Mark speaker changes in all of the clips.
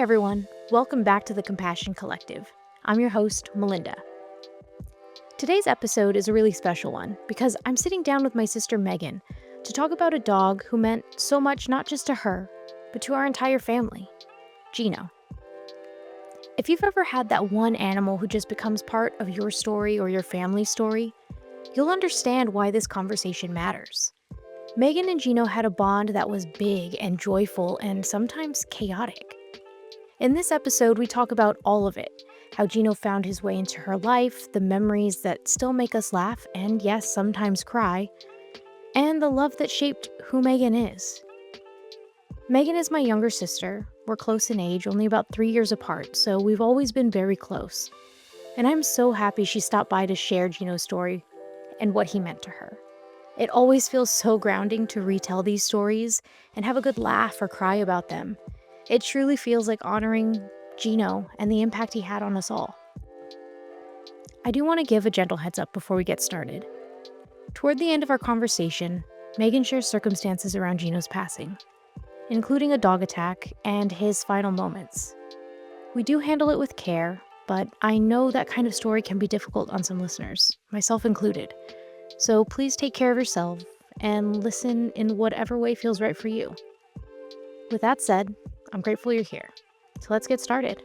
Speaker 1: everyone. Welcome back to the Compassion Collective. I'm your host, Melinda. Today's episode is a really special one because I'm sitting down with my sister Megan to talk about a dog who meant so much not just to her, but to our entire family, Gino. If you've ever had that one animal who just becomes part of your story or your family's story, you'll understand why this conversation matters. Megan and Gino had a bond that was big and joyful and sometimes chaotic. In this episode, we talk about all of it: how Gino found his way into her life, the memories that still make us laugh and, yes, sometimes cry, and the love that shaped who Megan is. Megan is my younger sister. We're close in age, only about 3 years apart, so we've always been very close. And I'm so happy she stopped by to share Gino's story and what he meant to her. It always feels so grounding to retell these stories and have a good laugh or cry about them. It truly feels like honoring Gino and the impact he had on us all. I do want to give a gentle heads up before we get started. Toward the end of our conversation, Megan shares circumstances around Gino's passing, including a dog attack and his final moments. We do handle it with care, but I know that kind of story can be difficult on some listeners, myself included. So please take care of yourself and listen in whatever way feels right for you. With that said, I'm grateful you're here. So let's get started.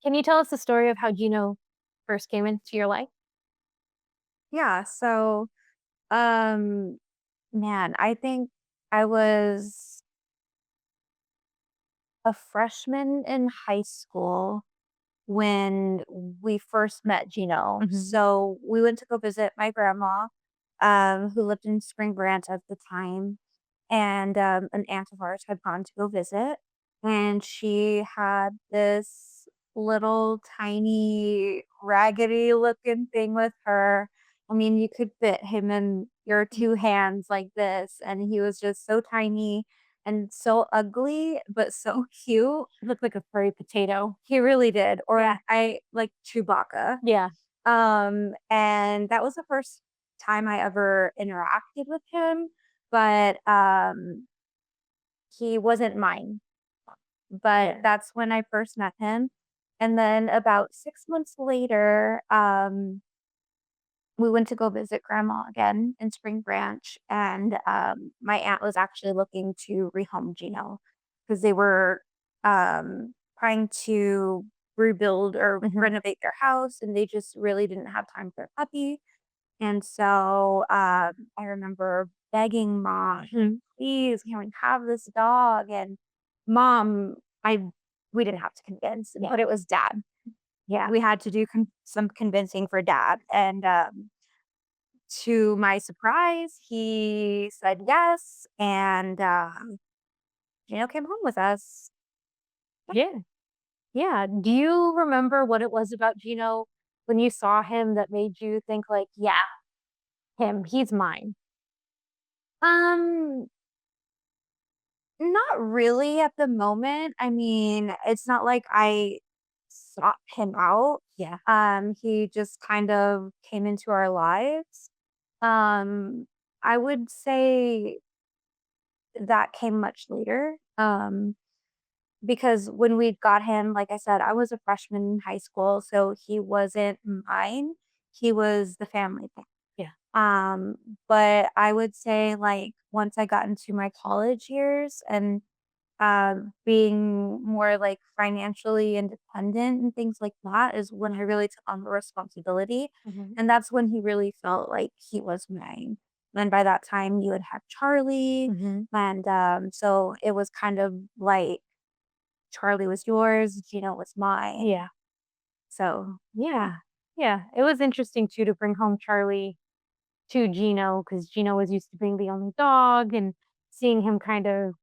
Speaker 1: Can you tell us the story of how Gino first came into your life?
Speaker 2: Yeah, so, um, man, I think I was a freshman in high school when we first met Gino.
Speaker 1: Mhm.
Speaker 2: So we went to go visit my grandma, who lived in Spring Branch at the time, and an aunt of ours had gone to go visit, and she had this little tiny raggedy looking thing with her. I mean, you could fit him in your two hands like this, and he was just so tiny and so ugly, but so cute.
Speaker 1: Looked like a furry potato.
Speaker 2: He really did, or
Speaker 1: Yeah.
Speaker 2: I like Chewbacca.
Speaker 1: Yeah.
Speaker 2: And that was the first time I ever interacted with him, but, he wasn't mine. But that's when I first met him, and then about 6 months later, we went to go visit grandma again in Spring Branch, and, my aunt was actually looking to rehome Gino because they were, trying to rebuild or
Speaker 1: Mhm.
Speaker 2: renovate their house, and they just really didn't have time for a puppy, and so, I remember begging mom,
Speaker 1: Mhm.
Speaker 2: "Please, can we have this dog?" And mom, I we didn't have to convince,
Speaker 1: Yeah.
Speaker 2: but it was dad.
Speaker 1: Yeah.
Speaker 2: We had to do some convincing for dad, and, to my surprise, he said yes, and, Gino came home with us.
Speaker 1: Yeah. Yeah. Do you remember what it was about Gino when you saw him that made you think like, yeah, him, he's mine?
Speaker 2: Um, Not really at the moment. I mean, it's not like I sought him out.
Speaker 1: Yeah.
Speaker 2: He just kind of came into our lives. Um, I would say that came much later. Because when we got him, like I said, I was a freshman in high school, so he wasn't mine. He was the family thing.
Speaker 1: Yeah.
Speaker 2: Um, but I would say like once I got into my college years and being more like financially independent and things like that is when I really took on the responsibility.
Speaker 1: Mhm.
Speaker 2: And that's when he really felt like he was mine. And by that time, you had had Charlie.
Speaker 1: Mhm.
Speaker 2: And so it was kind of like Charlie was yours, Gino was mine.
Speaker 1: Yeah.
Speaker 2: So, yeah.
Speaker 1: Yeah. Yeah. It was interesting too to bring home Charlie to Gino because Gino was used to being the only dog and seeing him kind of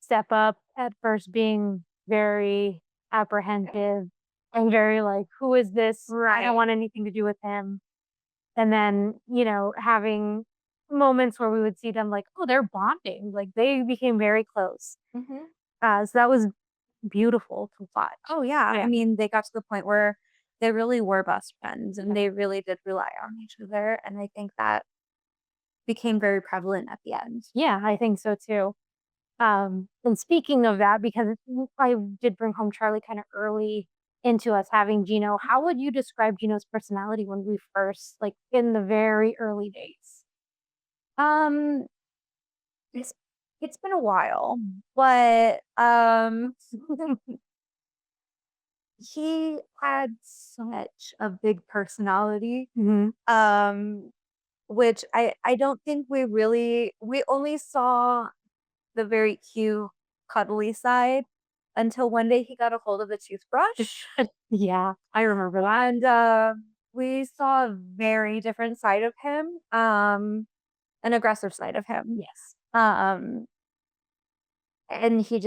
Speaker 1: step up at first being very apprehensive and very like, who is this? I don't
Speaker 2: Right.
Speaker 1: want anything to do with him. And then, having moments where we would see them like, oh, they're bonding. Like they became very close.
Speaker 2: Hmm.
Speaker 1: So that was beautiful to watch.
Speaker 2: Oh, yeah. I
Speaker 1: Yeah.
Speaker 2: mean, they got to the point where they really were best friends and
Speaker 1: Yeah.
Speaker 2: they really did rely on each other. And I think that became very prevalent at the end.
Speaker 1: Yeah, I think so too. And speaking of that, because I did bring home Charlie kind of early into us having Gino, how would you describe Gino's personality when we first, like in the very early days?
Speaker 2: Um, it's it's been a while, but he had such a big personality.
Speaker 1: Hmm.
Speaker 2: Um, which I don't think we only saw the very cute, cuddly side until one day he got a hold of a toothbrush.
Speaker 1: Yeah, I remember that.
Speaker 2: And we saw a very different side of him, an aggressive side of him.
Speaker 1: Yes.
Speaker 2: Um, and he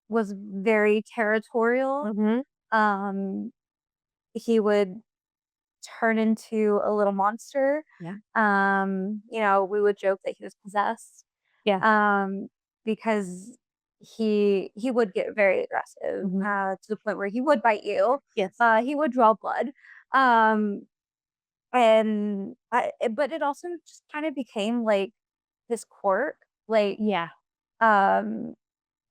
Speaker 2: was very territorial.
Speaker 1: Hmm.
Speaker 2: Um, he would turn into a little monster.
Speaker 1: Yeah.
Speaker 2: We would joke that he was possessed.
Speaker 1: Yeah.
Speaker 2: Um, because he would get very aggressive,
Speaker 1: Hmm.
Speaker 2: to the point where he would bite you.
Speaker 1: Yes.
Speaker 2: He would draw blood. Um, but it also just kind of became like this quirk. Like,
Speaker 1: Yeah.
Speaker 2: um,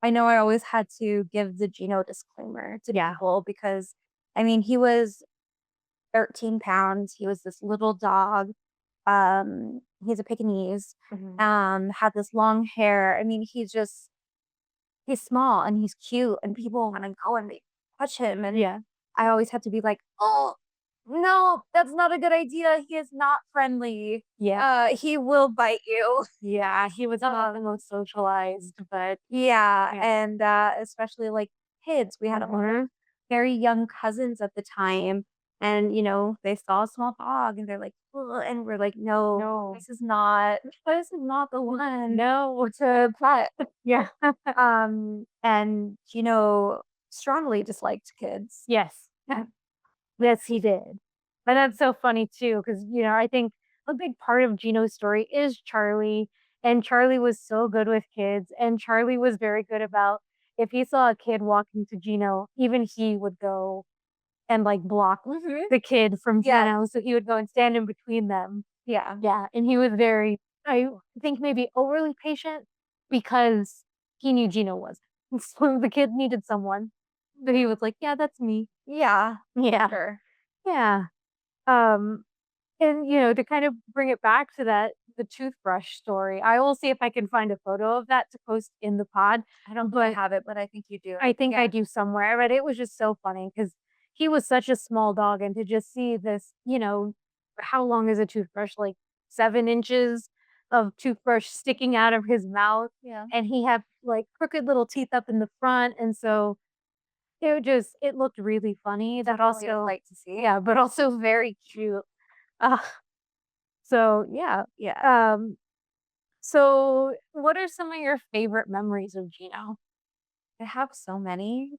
Speaker 2: I know I always had to give the Geno disclaimer to
Speaker 1: Yeah.
Speaker 2: people because, I mean, he was 13 pounds. He was this little dog. He's a Pekingese.
Speaker 1: Hmm.
Speaker 2: Had this long hair. I mean, he's small and he's cute and people want to go and they touch him. And
Speaker 1: Yeah.
Speaker 2: I always had to be like, oh, no, that's not a good idea. He is not friendly.
Speaker 1: Yeah.
Speaker 2: He will bite you.
Speaker 1: Yeah. He was not the
Speaker 2: Um,
Speaker 1: most socialized, but
Speaker 2: yeah.
Speaker 1: yeah.
Speaker 2: And especially like kids, we had a lot of
Speaker 1: Hmm.
Speaker 2: very young cousins at the time. And, they saw a small dog and they're like, "Ugh," and we're like, no,
Speaker 1: No.
Speaker 2: this is not the one
Speaker 1: No.
Speaker 2: to pet.
Speaker 1: Yeah.
Speaker 2: And, strongly disliked kids.
Speaker 1: Yes. Yes, he did. And that's so funny too, because I think a big part of Gino's story is Charlie. And Charlie was so good with kids. And Charlie was very good about if he saw a kid walking to Gino, even he would go and like block
Speaker 2: Mhm.
Speaker 1: the kid from
Speaker 2: Yes.
Speaker 1: Gino. So he would go and stand in between them.
Speaker 2: Yeah.
Speaker 1: Yeah. And he was very, I think maybe overly patient because he knew Gino was. So the kid needed someone. So he was like, yeah, that's me.
Speaker 2: Yeah.
Speaker 1: Yeah.
Speaker 2: Sure.
Speaker 1: Yeah. Um, and to kind of bring it back to the toothbrush story, I will see if I can find a photo of that to post in the pod.
Speaker 2: I don't think I
Speaker 1: But
Speaker 2: have it, but I think you do.
Speaker 1: I think I
Speaker 2: Yeah.
Speaker 1: do somewhere. But it was just so funny because he was such a small dog, and to just see this, how long is a toothbrush? Like 7 inches of toothbrush sticking out of his mouth,
Speaker 2: Yeah.
Speaker 1: and he had like crooked little teeth up in the front, and so it looked really funny, but
Speaker 2: Definitely a
Speaker 1: also
Speaker 2: sight to see.
Speaker 1: yeah, but also very cute. Uh, so yeah.
Speaker 2: Yeah.
Speaker 1: So what are some of your favorite memories of Gino?
Speaker 2: I have so many.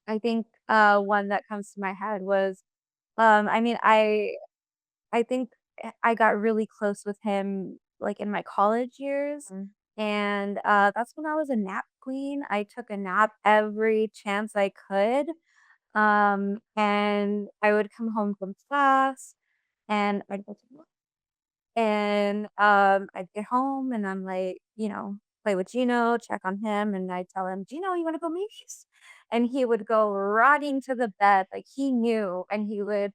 Speaker 2: I think one that comes to my head was I mean I think I got really close with him like in my college years.
Speaker 1: Mm.
Speaker 2: And that's when I was a nap queen. I took a nap every chance I could. And I would come home from class and I'd go to and, I'd get home and I'm like, play with Gino, check on him, and I'd tell him, "Gino, you wanna go meet?" And he would go running to the bed, like he knew, and he would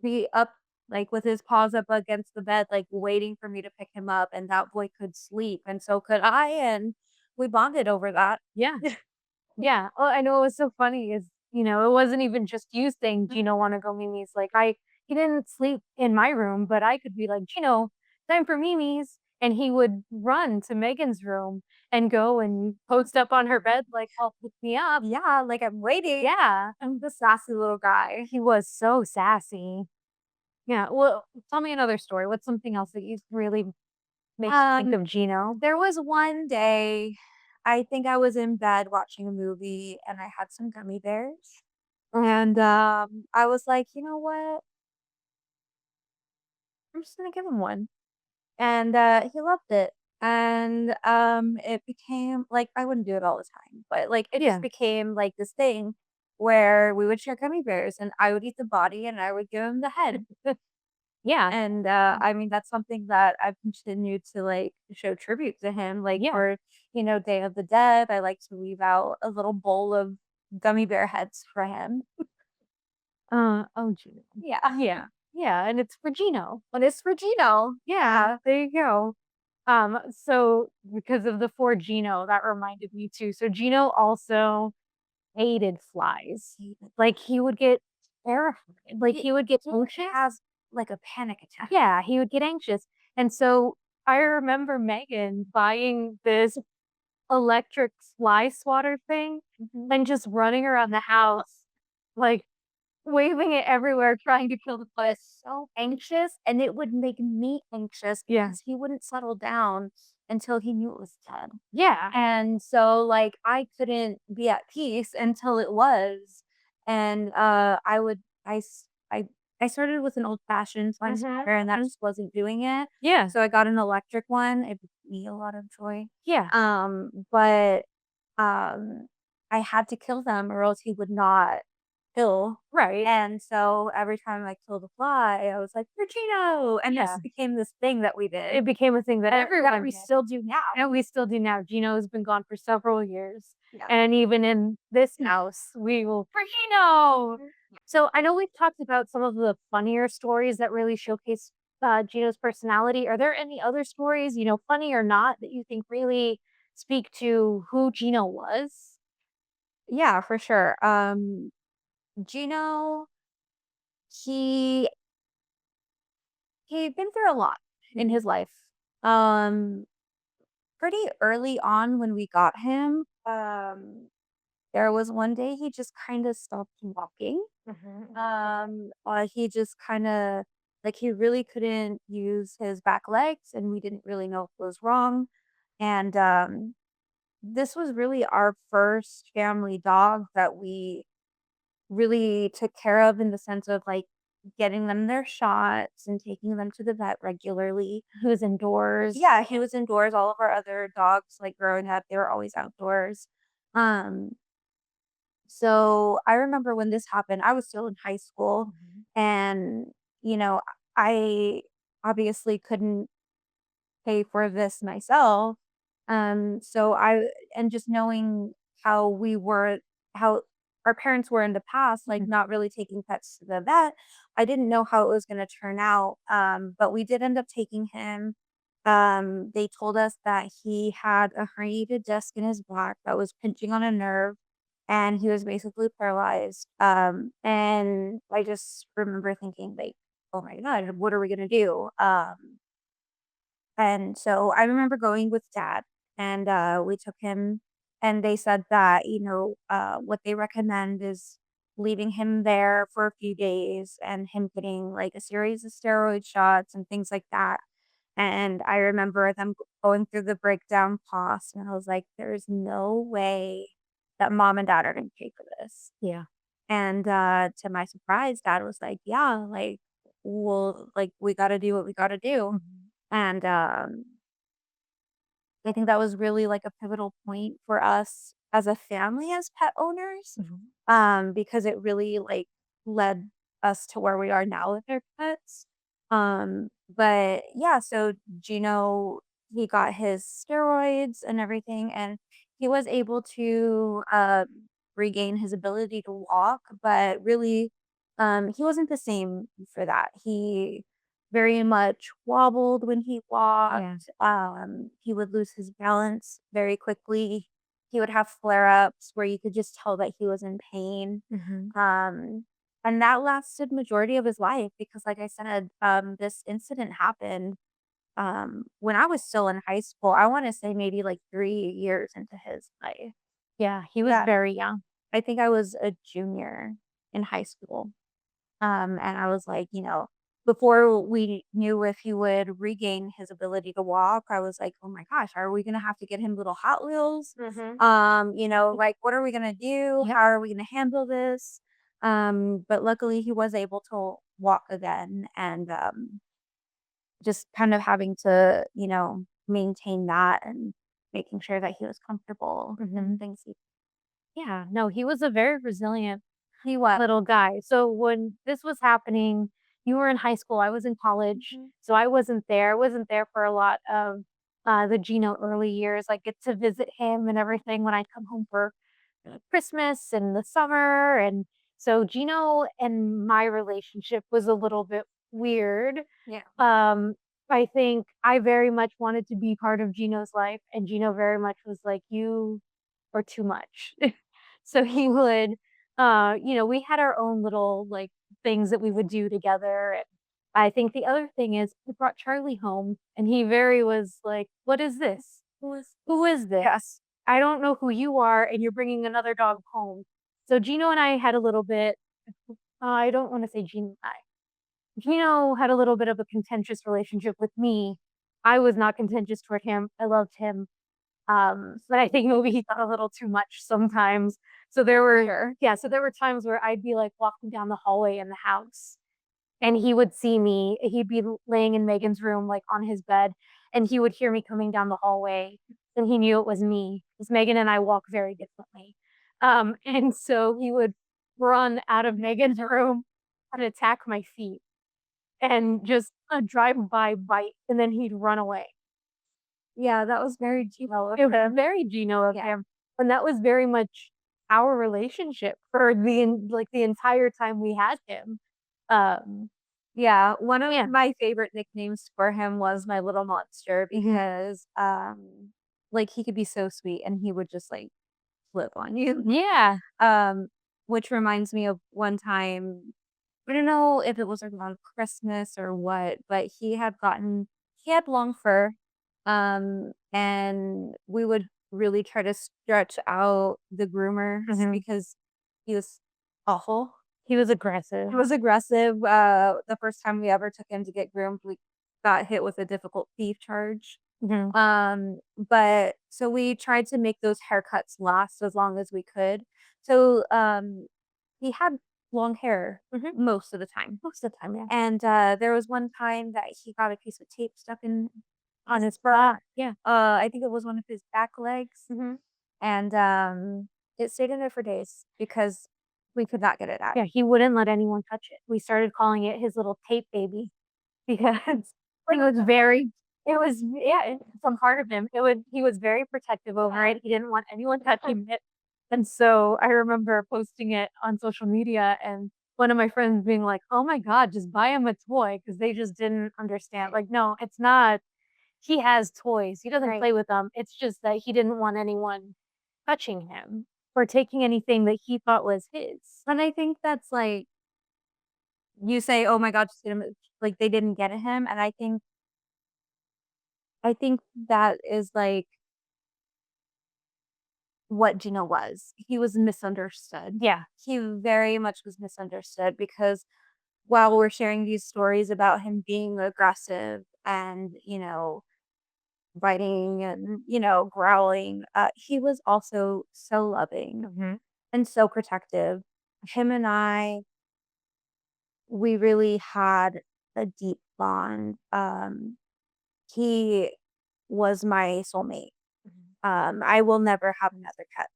Speaker 2: be up, like with his paws up against the bed, like waiting for me to pick him up, and that boy could sleep, and so could I, and we bonded over that.
Speaker 1: Yeah. Yeah. Oh, I know it was so funny is, it wasn't even just you saying, Gino, want to go Mimi's. Like he didn't sleep in my room, but I could be like, Gino, time for Mimi's. And he would run to Megan's room and go and post up on her bed, like, help pick me up.
Speaker 2: Yeah, like I'm waiting.
Speaker 1: Yeah.
Speaker 2: I'm the sassy little guy.
Speaker 1: He was so sassy. Yeah. Well, tell me another story. What's something else that you really makes you think
Speaker 2: Um,
Speaker 1: of Gino?
Speaker 2: there was one day, I think I was in bed watching a movie and I had some gummy bears. And I was like, you know what? I'm just gonna give him one. And he loved it. And it became like I wouldn't do it all the time, but like it just
Speaker 1: Yeah.
Speaker 2: became like this thing where we would share gummy bears and I would eat the body and I would give him the head.
Speaker 1: Yeah.
Speaker 2: And, I mean, that's something that I've continued to, like, show tribute to him, like,
Speaker 1: Yeah.
Speaker 2: for, Day of the Dead, I like to leave out a little bowl of gummy bear heads for him.
Speaker 1: Oh, Gino.
Speaker 2: Yeah.
Speaker 1: Yeah. Yeah, and it's for Gino.
Speaker 2: But it's for Gino.
Speaker 1: Yeah, there you go. So because of the 4 Gino, that reminded me too. So Gino also hated flies. Like, he would get terrified. Like,
Speaker 2: He
Speaker 1: he would get
Speaker 2: he
Speaker 1: anxious.
Speaker 2: has, like, a panic attack.
Speaker 1: Yeah, he would get anxious. And so I remember Megan buying this electric fly swatter thing
Speaker 2: Mhm.
Speaker 1: and just running around the house, like, waving it everywhere, trying to kill the flies.
Speaker 2: So anxious, and it would make me anxious
Speaker 1: Yeah.
Speaker 2: because he wouldn't settle down until he knew it was dead.
Speaker 1: Yeah.
Speaker 2: And so, like, I couldn't be at peace until it was. And I would I started with an old fashioned fly
Speaker 1: Mhm.
Speaker 2: swatter and that just wasn't doing it.
Speaker 1: Yeah.
Speaker 2: So I got an electric one. It brought me a lot of joy.
Speaker 1: Yeah.
Speaker 2: But um I had to kill them or else he would not kill.
Speaker 1: Right.
Speaker 2: And so every time I killed a fly, I was like, "Regino!" And this
Speaker 1: Yeah.
Speaker 2: became this thing that we
Speaker 1: It
Speaker 2: did,
Speaker 1: became a thing that
Speaker 2: and that
Speaker 1: everyone
Speaker 2: we
Speaker 1: did.
Speaker 2: still do now.
Speaker 1: And we still do now. Gino's been gone for several years.
Speaker 2: Yeah.
Speaker 1: And even in this house, we will for Gino.
Speaker 2: Mhm.
Speaker 1: So I know we've talked about some of the funnier stories that really showcase Gino's personality. Are there any other stories, funny or not, that you think really speak to who Gino was?
Speaker 2: Yeah, for sure. Gino, he he'd been through a lot in his life. Um, Pretty early on when we got him, there was one day he just kind of stopped walking.
Speaker 1: Mhm.
Speaker 2: He just kind of like he really couldn't use his back legs, and we didn't really know what was wrong. And this was really our first family dog that we really took care of in the sense of like getting them their shots and taking them to the vet regularly.
Speaker 1: Who was indoors?
Speaker 2: Yeah, he was indoors. All of our other dogs, like growing up, they were always outdoors. Um, so I remember when this happened, I was still in high school,
Speaker 1: Mhm.
Speaker 2: and you know, I obviously couldn't pay for this myself. So I and just knowing how we were, how our parents were in the past, like
Speaker 1: Mhm.
Speaker 2: not really taking pets to the vet, I didn't know how it was going to turn out. But we did end up taking him. They told us that he had a herniated disc in his back that was pinching on a nerve, and he was basically paralyzed. And I just remember thinking, like, oh my God, what are we going to do? And so I remember going with dad and we took him, and they said that, what they recommend is leaving him there for a few days and him getting like a series of steroid shots and things like that. And I remember them going through the breakdown cost, and I was like, there's no way that mom and dad are going to pay for this.
Speaker 1: Yeah.
Speaker 2: And to my surprise, dad was like, yeah, like, well, like, we got to do what we got to do.
Speaker 1: Mhm.
Speaker 2: And I think that was really like a pivotal point for us as a family as pet owners,
Speaker 1: Mhm.
Speaker 2: because it really like led us to where we are now with our pets. But yeah, so Gino, he got his steroids and everything, and he was able to regain his ability to walk, but really, he wasn't the same for that. He very much wobbled when he
Speaker 1: Yeah.
Speaker 2: walked. He would lose his balance very quickly. He would have flare-ups where you could just tell that he was in pain.
Speaker 1: Mhm.
Speaker 2: Um, and that lasted majority of his life because like I said, this incident happened when I was still in high school. I want to say maybe like 3 years into his life.
Speaker 1: Yeah, he was
Speaker 2: Yeah.
Speaker 1: very young.
Speaker 2: I think I was a junior in high school. And I was like, before we knew if he would regain his ability to walk, I was like, oh my gosh, are we gonna have to get him little Hot Wheels?
Speaker 1: Mhm.
Speaker 2: Like what are we gonna do?
Speaker 1: Yep.
Speaker 2: How are we gonna handle this? But luckily he was able to walk again, and just kind of having to, maintain that and making sure that he was comfortable and
Speaker 1: Mhm.
Speaker 2: things.
Speaker 1: Yeah, no, he was a very resilient
Speaker 2: He was.
Speaker 1: little guy. So when this was happening, you were in high school, I was in college,
Speaker 2: Mhm.
Speaker 1: so I wasn't there. I wasn't there for a lot of, the Gino early years, I get to visit him and everything when I'd come home for, Christmas and the summer, and so Gino and my relationship was a little bit weird.
Speaker 2: Yeah.
Speaker 1: Um, I think I very much wanted to be part of Gino's life, and Gino very much was like, "You are too much." So he would, we had our own little, like, things that we would do together, and I think the other thing is I brought Charlie home, and he very was like, "What is this? Who is
Speaker 2: Yeah.
Speaker 1: this? I don't know who you are, and you're bringing another dog home." So Gino and I had a little bit, I don't wanna say Gino and I. Gino had a little bit of a contentious relationship with me. I was not contentious toward him. I loved him. But I think maybe he thought a little too much sometimes. So there were
Speaker 2: Sure.
Speaker 1: yeah, so there were times where I'd be like walking down the hallway in the house and he would see me. He'd be laying in Megan's room, like on his bed, and he would hear me coming down the hallway, and he knew it was me because Megan and I walk very differently. And so he would run out of Megan's room and attack my feet and just a drive-by bite, and then he'd run away.
Speaker 2: Yeah, that was very Gino of
Speaker 1: It was
Speaker 2: him.
Speaker 1: very Gino of
Speaker 2: Yeah.
Speaker 1: him, and that was very much our relationship for the entire time we had him. Um,
Speaker 2: Yeah, one of
Speaker 1: yeah.
Speaker 2: my favorite nicknames for him was my little monster
Speaker 1: Mhm.
Speaker 2: because, like, he could be so sweet and he would just, like, flip on you.
Speaker 1: Yeah.
Speaker 2: Um, which reminds me of one time, I don't know if it was around Christmas or what, but he had long fur, and we would really try to stretch out the groomers
Speaker 1: Mhm.
Speaker 2: because he was awful.
Speaker 1: He was aggressive.
Speaker 2: He was aggressive. The first time we ever took him to get groomed, we got hit with a difficult thief charge.
Speaker 1: Mhm.
Speaker 2: But so we tried to make those haircuts last as long as we could. So, he had long hair
Speaker 1: Mhm.
Speaker 2: most of the time.
Speaker 1: Most of the time, yeah.
Speaker 2: And, there was one time that he got a piece of tape stuck in
Speaker 1: On
Speaker 2: his
Speaker 1: his
Speaker 2: fur.
Speaker 1: back, yeah.
Speaker 2: I think it was one of his back legs,
Speaker 1: Mhm.
Speaker 2: and, it stayed in there for days because we could not get it out.
Speaker 1: Yeah, he wouldn't let anyone touch it. We started calling it his little tape baby because he was very it was yeah, some part of him, he was very protective over it. He didn't want anyone touching it. And so I remember posting it on social media and one of my friends being like, "Oh my god, just buy him a toy," because they just didn't understand. Like, no, it's not he has toys. He doesn't
Speaker 2: Right.
Speaker 1: play with them. It's just that he didn't want anyone touching him or taking anything that he thought was his.
Speaker 2: And I think that's, like, you say, "Oh my god, just get him," like, they didn't get him, and I think that is, like, what Gino was. He was misunderstood.
Speaker 1: Yeah.
Speaker 2: He very much was misunderstood because while we're sharing these stories about him being aggressive and, biting and, growling, he was also so loving
Speaker 1: Mhm.
Speaker 2: and so protective. Him and we really had a deep bond. He was my soulmate.
Speaker 1: Mhm.
Speaker 2: I will never have another pet.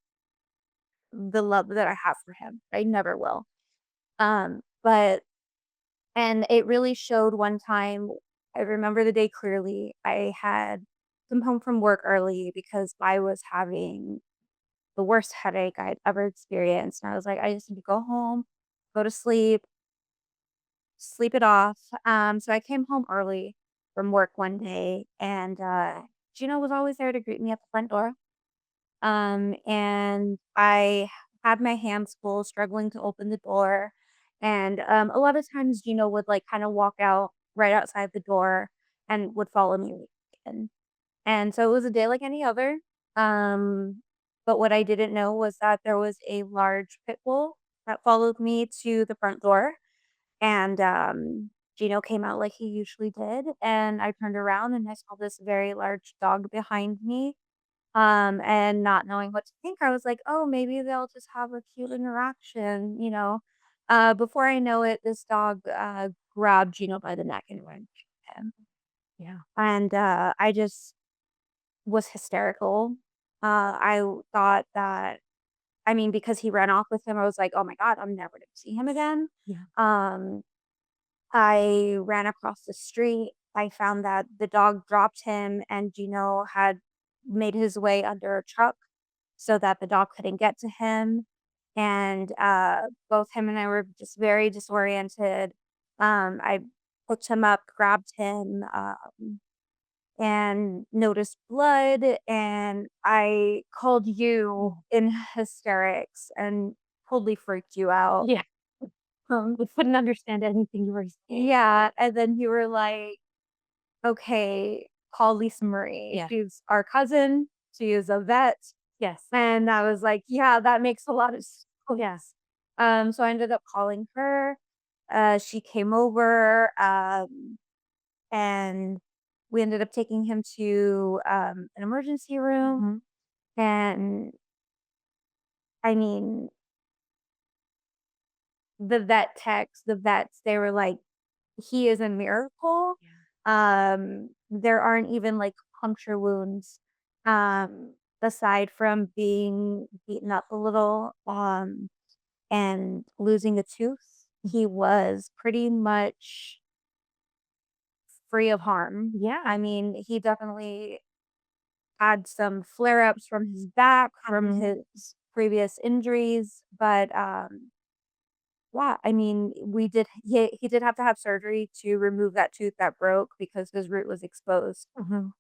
Speaker 2: The love that I have for him, I never will. But and it really showed one time. I remember the day clearly. I had come home from work early because I was having the worst headache I'd ever experienced. And I was like, I just need to go home, go to sleep, sleep it off. So I came home early from work one day, and Gino was always there to greet me at the front door. And I had my hands full, struggling to open the door. And a lot of times, Gino would like kind of walk out right outside the door and would follow me in. And so it was a day like any other. But what I didn't know was that there was a large pit bull that followed me to the front door. And Gino came out like he usually did. And I turned around and I saw this very large dog behind me, and not knowing what to think, I was like, "Oh, maybe they'll just have a cute interaction." Before I know it, this dog, grabbed Gino by the neck and went him.
Speaker 1: Yeah.
Speaker 2: And, I just was hysterical. I thought that I mean, because he ran off with him, I was like, "Oh my god, I'm never gonna see him again."
Speaker 1: Yeah.
Speaker 2: Um, I ran across the street. I found that the dog dropped him and Gino had made his way under a truck so that the dog couldn't get to him. And both him and I were just very disoriented. I picked him up, grabbed him, and noticed blood. And I called you in hysterics and totally freaked you out.
Speaker 1: Yeah. We couldn't understand anything you were saying.
Speaker 2: Yeah. And then you were like, okay, call Lisa Marie.
Speaker 1: Yeah.
Speaker 2: She's our cousin. She is a vet.
Speaker 1: Yes.
Speaker 2: And I was like, yeah, that makes a lot of sense.
Speaker 1: Yes.
Speaker 2: So I ended up calling her. She came over, and we ended up taking him to an emergency room. And I mean, the vets, they were like, he is a miracle. There aren't even like puncture wounds, aside from being beaten up a little, and losing a tooth. He was pretty much free of harm.
Speaker 1: Yeah.
Speaker 2: I mean, he definitely had some flare-ups from his back, from his previous injuries, but, yeah, I mean, he did have to have surgery to remove that tooth that broke because his root was exposed.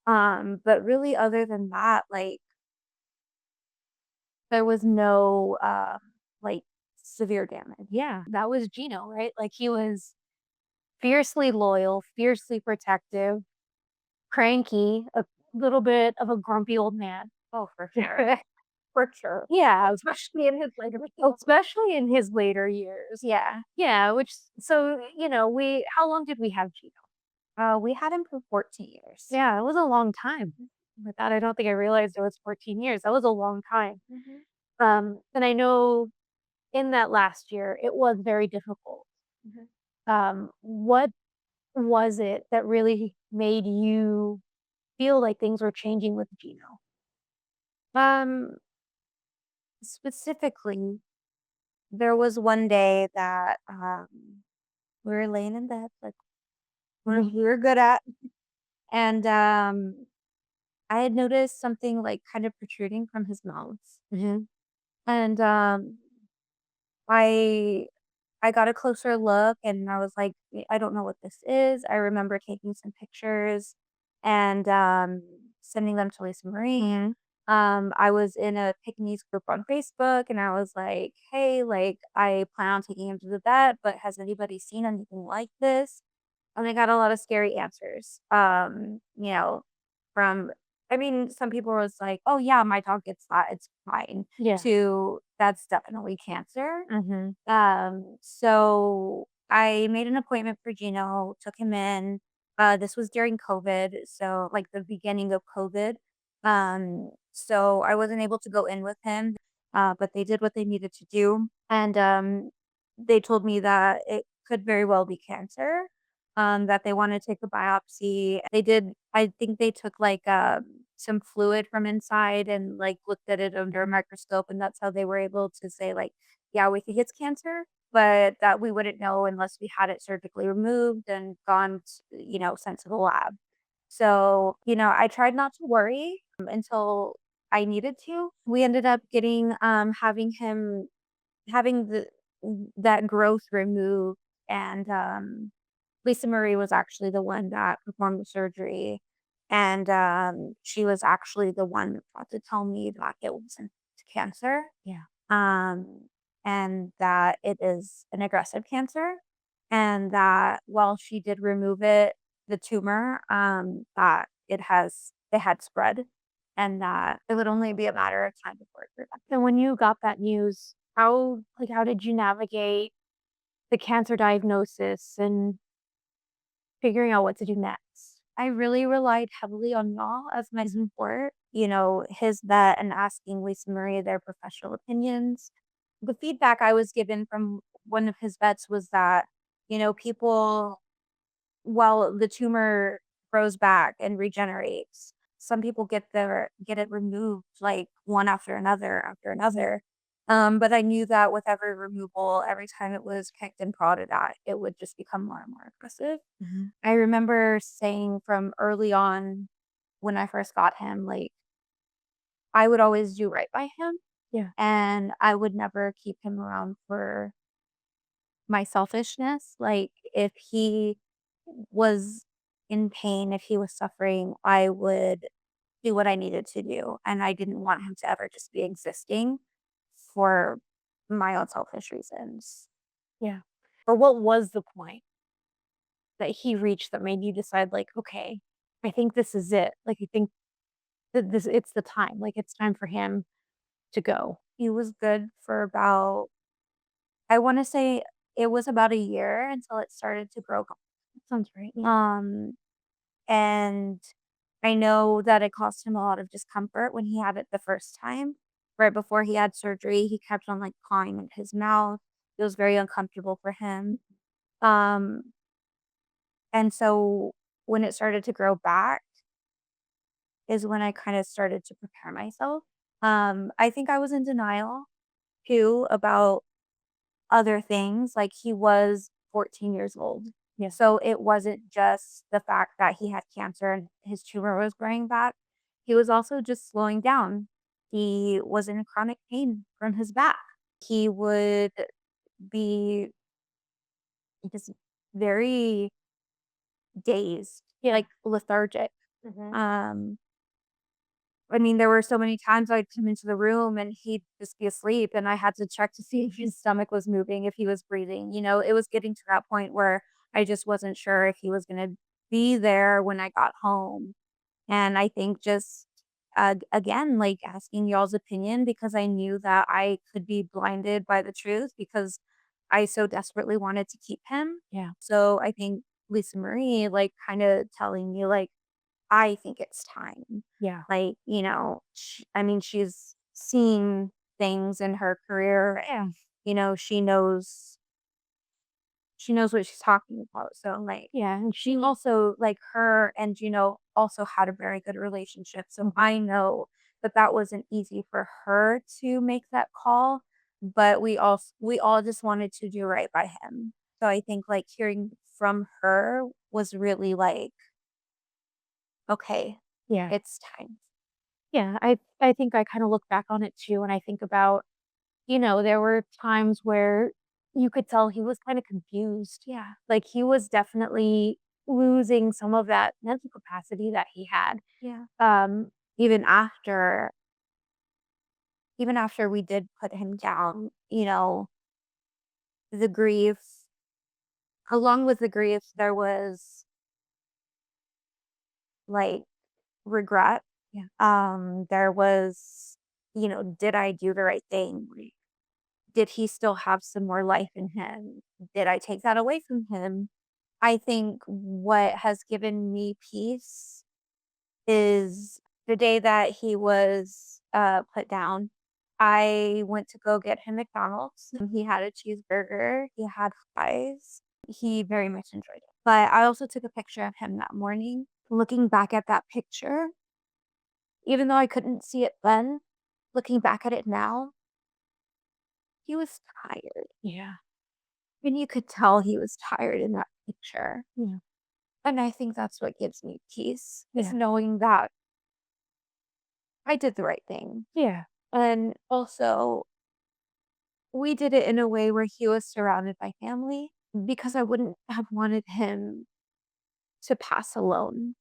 Speaker 2: But really other than that, like, there was no, like, severe damage.
Speaker 1: Yeah. That was Gino, right? Like he was fiercely loyal, fiercely protective, cranky, a little bit of a grumpy old man.
Speaker 2: Oh, for sure. For sure.
Speaker 1: Yeah,
Speaker 2: Especially in his later
Speaker 1: especially in his later years.
Speaker 2: Yeah.
Speaker 1: Yeah, which so, we how long did we have Gino?
Speaker 2: We had him for 14 years.
Speaker 1: Yeah, it was a long time. With that, I don't think I realized it was 14 years. That was a long time. And I know in that last year, it was very difficult.
Speaker 2: Mhm.
Speaker 1: What was it that really made you feel like things were changing with Gino?
Speaker 2: Um, Specifically, there was one day that we were laying in bed, like we were good at, and I had noticed something like kind of protruding from his mouth,
Speaker 1: Mhm.
Speaker 2: and I I got a closer look and I was like, I don't know what this is. I remember taking some pictures and sending them to Lisa Marie. I was in a Pekingese group on Facebook and I was like, hey, like, I plan on taking him to the vet, but has anybody seen anything like this? And I got a lot of scary answers. From, I mean, some people was like, oh, yeah, my dog gets that. It's fine.
Speaker 1: Yeah.
Speaker 2: To that's definitely cancer.
Speaker 1: Mhm.
Speaker 2: So I made an appointment for Gino, took him in. This was during COVID, so like the beginning of COVID. So I wasn't able to go in with him, but they did what they needed to do, and they told me that it could very well be cancer. That they want to take a biopsy. They did. I think they took like some fluid from inside and like looked at it under a microscope, and that's how they were able to say like, yeah, we think it's cancer, but that we wouldn't know unless we had it surgically removed and sent to the lab. So, I tried not to worry until I needed to. We ended up having that growth removed, and Lisa Marie was actually the one that performed the surgery, and she was actually the one that got to tell me that it wasn't cancer,
Speaker 1: Yeah.
Speaker 2: um, and that it is an aggressive cancer, and that while she did remove it, the tumor, that it had spread, and that it would only be a matter of time before it grew back.
Speaker 1: And when you got that news, how did you navigate the cancer diagnosis and figuring out what to do next?
Speaker 2: I really relied heavily on y'all as my
Speaker 1: Mhm.
Speaker 2: support, his vet and asking Lisa Marie their professional opinions. The feedback I was given from one of his vets was that, people, while the tumor grows back and regenerates, some people get it removed like one after another after another. But I knew that with every removal, every time it was kicked and prodded at, it would just become more and more aggressive.
Speaker 1: Mhm.
Speaker 2: I remember saying from early on when I first got him, like, I would always do right by him
Speaker 1: Yeah.
Speaker 2: and I would never keep him around for my selfishness. Like, if he was in pain, if he was suffering, I would do what I needed to do. And I didn't want him to ever just be existing for my own selfish reasons.
Speaker 1: Yeah. Or what was the point that he reached that made you decide like, "Okay, I think this is it." Like, I think that this it's the time, like, it's time for him to go.
Speaker 2: He was good for about, I want to say it was about a year until it started to grow.
Speaker 1: That sounds right, yeah.
Speaker 2: And I know that it caused him a lot of discomfort when he had it the first time. Right before he had surgery, he kept on like clawing at his mouth. It was very uncomfortable for him. Um, and so when it started to grow back is when I kind of started to prepare myself. I think I was in denial too about other things. Like, he was 14 years old.
Speaker 1: Yeah.
Speaker 2: So it wasn't just the fact that he had cancer and his tumor was growing back. He was also just slowing down. He was in chronic pain from his back. He would be just very dazed,
Speaker 1: Yeah.
Speaker 2: like lethargic.
Speaker 1: Mhm.
Speaker 2: Um, I mean, there were so many times I'd come into the room and he'd just be asleep, and I had to check to see if his stomach was moving, if he was breathing. It was getting to that point where I just wasn't sure if he was going to be there when I got home. And I think just, again, like asking y'all's opinion because I knew that I could be blinded by the truth because I so desperately wanted to keep him.
Speaker 1: Yeah.
Speaker 2: So I think Lisa Marie, like, kind of telling me, like, I think it's time.
Speaker 1: Yeah.
Speaker 2: Like, I mean, she's seen things in her career and, she knows what she's talking about. So, like,
Speaker 1: Yeah, and
Speaker 2: she
Speaker 1: she
Speaker 2: also, like, her and also had a very good relationship. So I know that that wasn't easy for her to make that call, but we all just wanted to do right by him. So I think, like, hearing from her was really like, okay,
Speaker 1: yeah.
Speaker 2: it's time.
Speaker 1: Yeah, I think I kinda look back on it too, and I think about, there were times where you could tell he was kinda confused.
Speaker 2: Yeah.
Speaker 1: Like, he was definitely losing some of that mental capacity that he had.
Speaker 2: Yeah.
Speaker 1: Um,
Speaker 2: Even after we did put him down, the grief, along with the grief, there was like regret.
Speaker 1: yeah,
Speaker 2: There was, did I do the right thing? Like, did he still have some more life in him? Did I take that away from him? I think what has given me peace is the day that he was put down. I went to go get him McDonald's. He had a cheeseburger, he had fries. He very much enjoyed it. But I also took a picture of him that morning. Looking back at that picture, even though I couldn't see it then, looking back at it now, he was tired.
Speaker 1: yeah,
Speaker 2: And you could tell he was tired in that picture.
Speaker 1: yeah,
Speaker 2: And I think that's what gives me peace, is
Speaker 1: yeah,
Speaker 2: knowing that I did the right thing.
Speaker 1: yeah,
Speaker 2: And also, we did it in a way where he was surrounded by family because I wouldn't have wanted him to pass alone.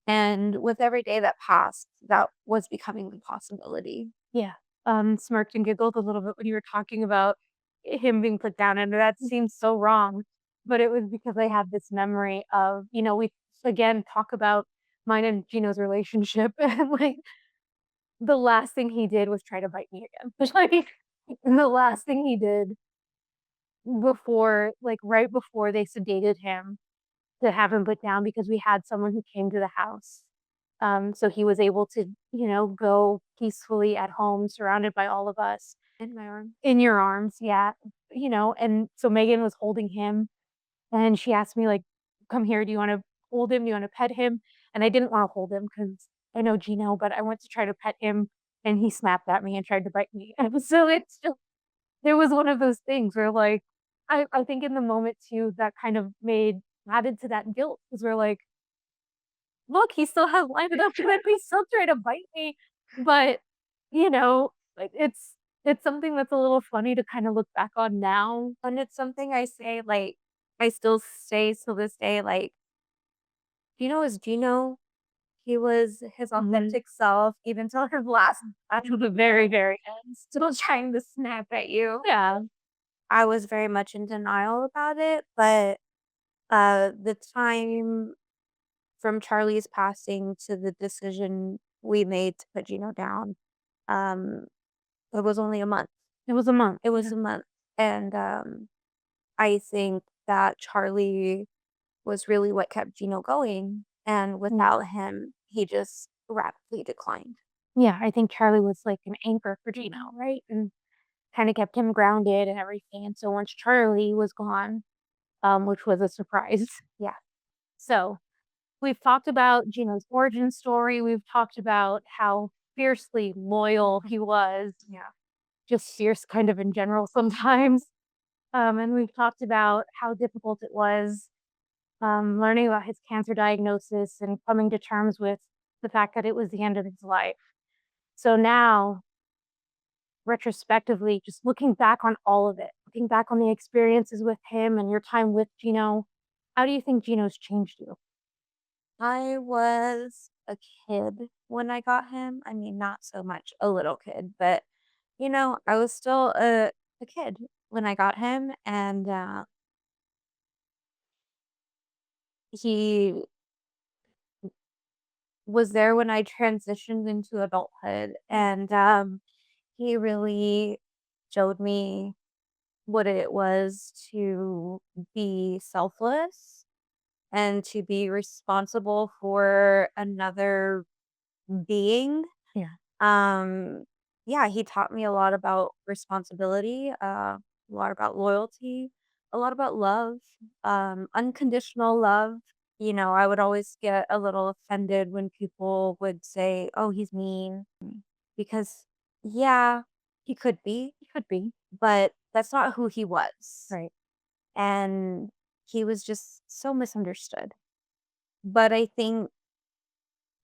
Speaker 2: And with every day that passed, that was becoming the possibility.
Speaker 1: yeah. Smirked and giggled a little bit when you were talking about him being put down, and that seems so wrong, but it was because I had this memory of, we again talk about mine and Gino's relationship, and, like, the last thing he did was try to bite me again. Like, the last thing he did before like, right before they sedated him to have him put down because we had someone who came to the house. So he was able to, go peacefully at home surrounded by all of us.
Speaker 2: In my arms.
Speaker 1: In your arms, yeah. And so Megan was holding him and she asked me like, "Come here, do you wanna hold him? Do you wanna pet him?" And I didn't wanna hold him because I know Gino, but I went to try to pet him and he snapped at me and tried to bite me. And so it's just there was one of those things where, like, I think in the moment too, that kind of added to that guilt because we're like, "Look, he still has life enough to let me still try to bite me." But, like, it's something that's a little funny to kinda look back on now.
Speaker 2: And it's something I say, like, I still say to this day, like, Gino is Gino. He was his
Speaker 1: Mhm.
Speaker 2: authentic self, even till his last until the very, very end, still trying to snap at you.
Speaker 1: Yeah.
Speaker 2: I was very much in denial about it, but, the time from Charlie's passing to the decision we made to put Gino down, um, it was only a month.
Speaker 1: It was a month.
Speaker 2: It was
Speaker 1: Yeah.
Speaker 2: a month, and, I think that Charlie was really what kept Gino going, and
Speaker 1: Yeah.
Speaker 2: without him, he just rapidly declined.
Speaker 1: Yeah, I think Charlie was like an anchor for Gino, right? And kinda kept him grounded and everything, and so once Charlie was gone, which was a surprise.
Speaker 2: Yeah.
Speaker 1: So, we've talked about Gino's origin story, we've talked about how fiercely loyal he was,
Speaker 2: Yeah.
Speaker 1: just fierce kind of in general sometimes, and we've talked about how difficult it was, learning about his cancer diagnosis and coming to terms with the fact that it was the end of his life. So now, retrospectively, just looking back on all of it, looking back on the experiences with him and your time with Gino, how do you think Gino's changed you?
Speaker 2: I was a kid when I got him. I mean, not so much a little kid, but, I was still a kid when I got him, and, he was there when I transitioned into adulthood, and, he really showed me what it was to be selfless and to be responsible for another being.
Speaker 1: Yeah.
Speaker 2: Um, yeah, he taught me a lot about responsibility, a lot about loyalty, a lot about love, unconditional love. I would always get a little offended when people would say, "Oh, he's mean," because yeah,
Speaker 1: He could be.
Speaker 2: but that's not who he was.
Speaker 1: Right.
Speaker 2: And he was just so misunderstood. But I think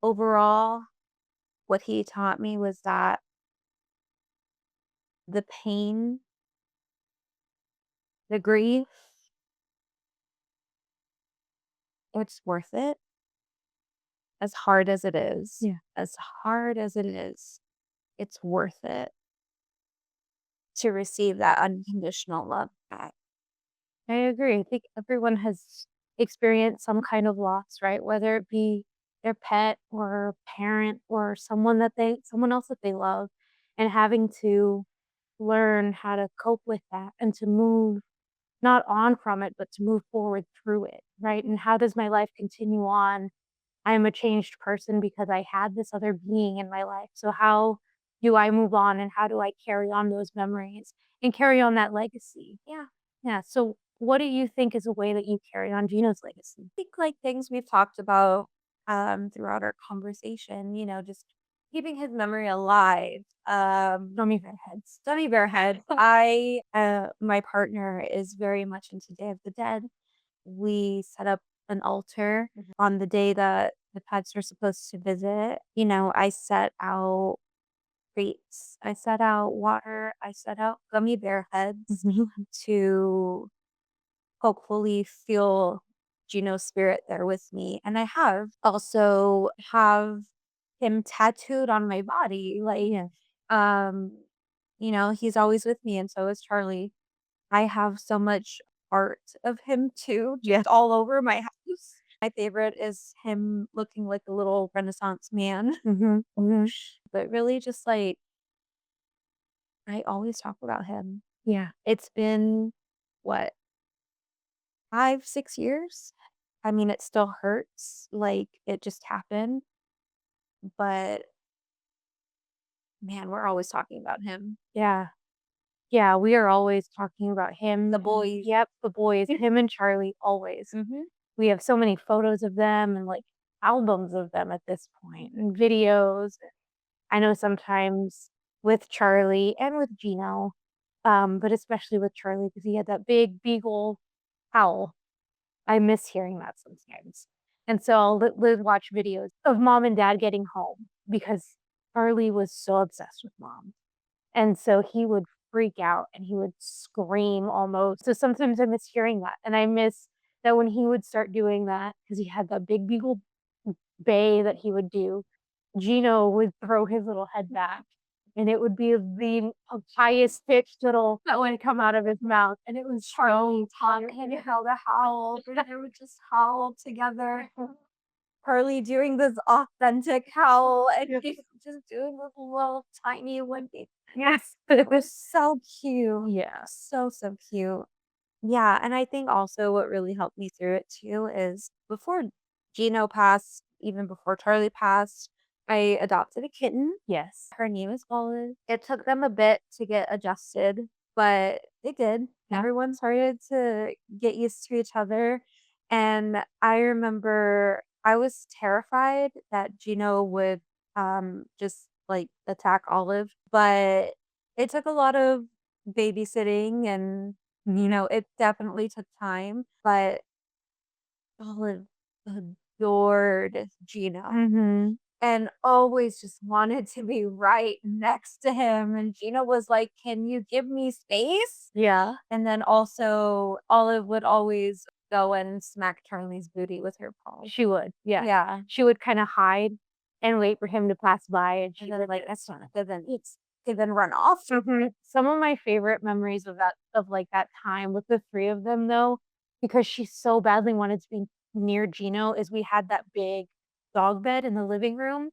Speaker 2: overall, what he taught me was that the pain, the grief, it's worth it as hard as it is.
Speaker 1: Yeah.
Speaker 2: As hard as it is, it's worth it to receive that unconditional love back.
Speaker 1: I agree. I think everyone has experienced some kind of loss, right? Whether it be their pet or a parent or someone else that they love, and having to learn how to cope with that and to move not on from it, but to move forward through it, right? And how does my life continue on? I am a changed person because I had this other being in my life. So how do I move on and how do I carry on those memories and carry on that legacy?
Speaker 2: Yeah.
Speaker 1: Yeah. So what do you think is a way that you carry on Gino's legacy?
Speaker 2: Think like things we've talked about throughout our conversation, just keeping his memory alive.
Speaker 1: Gummy bear heads.
Speaker 2: Gummy bear head. My partner is very much into Day of the Dead. We set up an altar on the day that the pets are supposed to visit. I set out treats, I set out water, I set out gummy bear heads
Speaker 1: Mhm.
Speaker 2: to hopefully feel Gino's spirit there with me. And I have also have him tattooed on my body. Like,
Speaker 1: Yeah.
Speaker 2: um, he's always with me and so is Charlie. I have so much art of him too, just all over my house. My favorite is him looking like a little Renaissance man.
Speaker 1: Mhm. Mhm.
Speaker 2: But really just like I always talk about him.
Speaker 1: Yeah.
Speaker 2: It's been what, 5, 6 years? I mean, it still hurts, like, it just happened, but man, we're always talking about him.
Speaker 1: Yeah. Yeah, we are always talking about him
Speaker 2: The
Speaker 1: and
Speaker 2: boys.
Speaker 1: yep, the boys, him and Charlie always.
Speaker 2: Mhm.
Speaker 1: We have so many photos of them and, like, albums of them at this point and videos.
Speaker 2: I know sometimes with Charlie and with Gino, but especially with Charlie because he had that big beagle howl. I miss hearing that sometimes. And so I'll watch videos of mom and dad getting home because Charlie was so obsessed with mom. And so he would freak out and he would scream almost. So sometimes I miss hearing that. And I miss that when he would start doing that, because he had that big beagle bay that he would do, Gino would throw his little head back and it would be the highest pitched little that would come out of his mouth. And it was so fun. And how to howl, and they would just howl together. Harley doing this authentic howl and he's just doing this little tiny wimpy. Yes. It was so cute.
Speaker 1: Yeah.
Speaker 2: So cute. Yeah, and I think also what really helped me through it too is before Gino passed, even before Charlie passed, I adopted a kitten.
Speaker 1: Yes.
Speaker 2: Her name is Olive. It took them a bit to get adjusted, but they did.
Speaker 1: Yeah.
Speaker 2: Everyone started to get used to each other. And I remember I was terrified that Gino would just like attack Olive, but it took a lot of babysitting and it definitely took time, but Olive adored Gino
Speaker 1: Mm-hmm.
Speaker 2: and always just wanted to be right next to him. And Gina was like, "Can you give me space?"
Speaker 1: Yeah.
Speaker 2: And then also, Olive would always go and smack Charlie's booty with her paw.
Speaker 1: She would. Yeah.
Speaker 2: Yeah.
Speaker 1: She would kind of hide and wait for him to pass by, and she
Speaker 2: And then,
Speaker 1: would
Speaker 2: like, that's not good. Then it's good. Then run off.
Speaker 1: Some of my favorite memories of that time with the three of them, though, because she so badly wanted to be near Gino, is we had that big dog bed in the living room,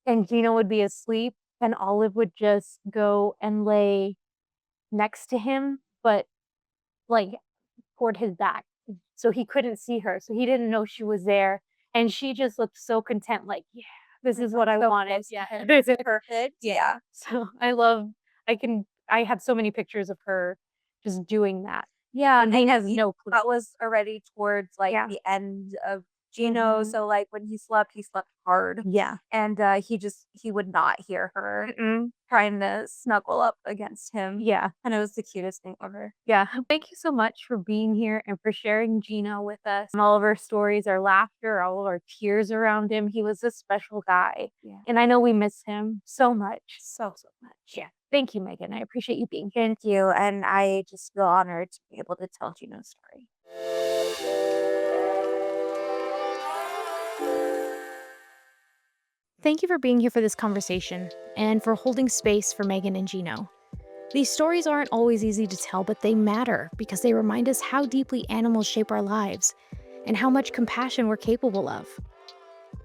Speaker 1: and Gino would be asleep, and Olive would just go and lay next to him, but like toward his back, so he couldn't see her, so he didn't know she was there, and she just looked so content, like, "Yeah, this is what I
Speaker 2: So
Speaker 1: wanted."
Speaker 2: close to
Speaker 1: Yeah,
Speaker 2: him.
Speaker 1: this is
Speaker 2: Perfect. Yeah.
Speaker 1: so I have so many pictures of her just doing that.
Speaker 2: Yeah,
Speaker 1: And he has
Speaker 2: y
Speaker 1: no clue.
Speaker 2: that was already towards, like,
Speaker 1: Yeah.
Speaker 2: the end of Gino,
Speaker 1: Mhm.
Speaker 2: so, like, when he slept hard,
Speaker 1: Yeah.
Speaker 2: and, he would not hear her
Speaker 1: Mm.
Speaker 2: trying to snuggle up against him,
Speaker 1: Yeah.
Speaker 2: and it was the cutest thing ever.
Speaker 1: Yeah. Thank you so much for being here and for sharing Gino with us and all of our stories, our laughter, all of our tears around him. He was a special guy,
Speaker 2: Yeah.
Speaker 1: and I know we miss him so much.
Speaker 2: So much.
Speaker 1: Yeah. Thank you, Megan. I appreciate you being here.
Speaker 2: Thank you, and I just feel honored to be able to tell Gino's story.
Speaker 1: Thank you for being here for this conversation and for holding space for Megan and Gino. These stories aren't always easy to tell, but they matter because they remind us how deeply animals shape our lives and how much compassion we're capable of.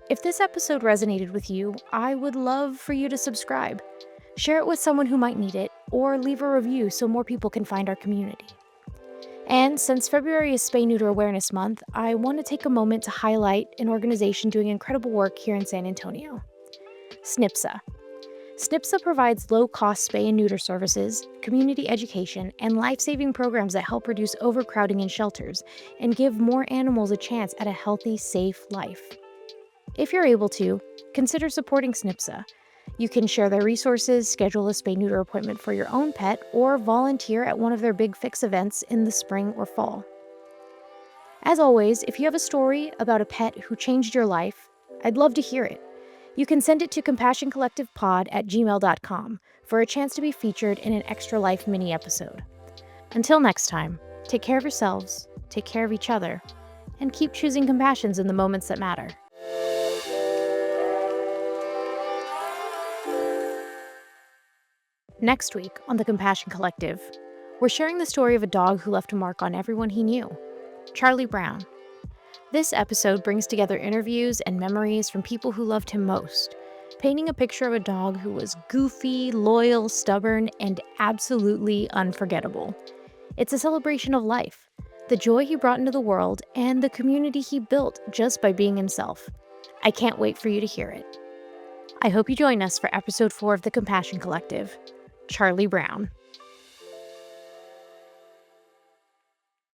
Speaker 1: If this episode resonated with you, I would love for you to subscribe, share it with someone who might need it, or leave a review so more people can find our community. And since February is Spay Neuter Awareness Month, I want to take a moment to highlight an organization doing incredible work here in San Antonio. SNPSA. SNPSA provides low-cost spay and neuter services, community education, and life-saving programs that help reduce overcrowding in shelters and give more animals a chance at a healthy, safe life. If you're able to, consider supporting SNPSA. You can share their resources, schedule a spay-neuter appointment for your own pet, or volunteer at one of their Big Fix events in the spring or fall. As always, if you have a story about a pet who changed your life, I'd love to hear it. You can send it to compassioncollectivepod@gmail.com for a chance to be featured in an Extra Life mini episode. Until next time, take care of yourselves, take care of each other, and keep choosing compassions in the moments that matter. Next week on the Compassion Collective, we're sharing the story of a dog who left a mark on everyone he knew, Charlie Brown. This episode brings together interviews and memories from people who loved him most, painting a picture of a dog who was goofy, loyal, stubborn, and absolutely unforgettable. It's a celebration of life, the joy he brought into the world, and the community he built just by being himself. I can't wait for you to hear it. I hope you join us for episode 4 of the Compassion Collective, Charlie Brown.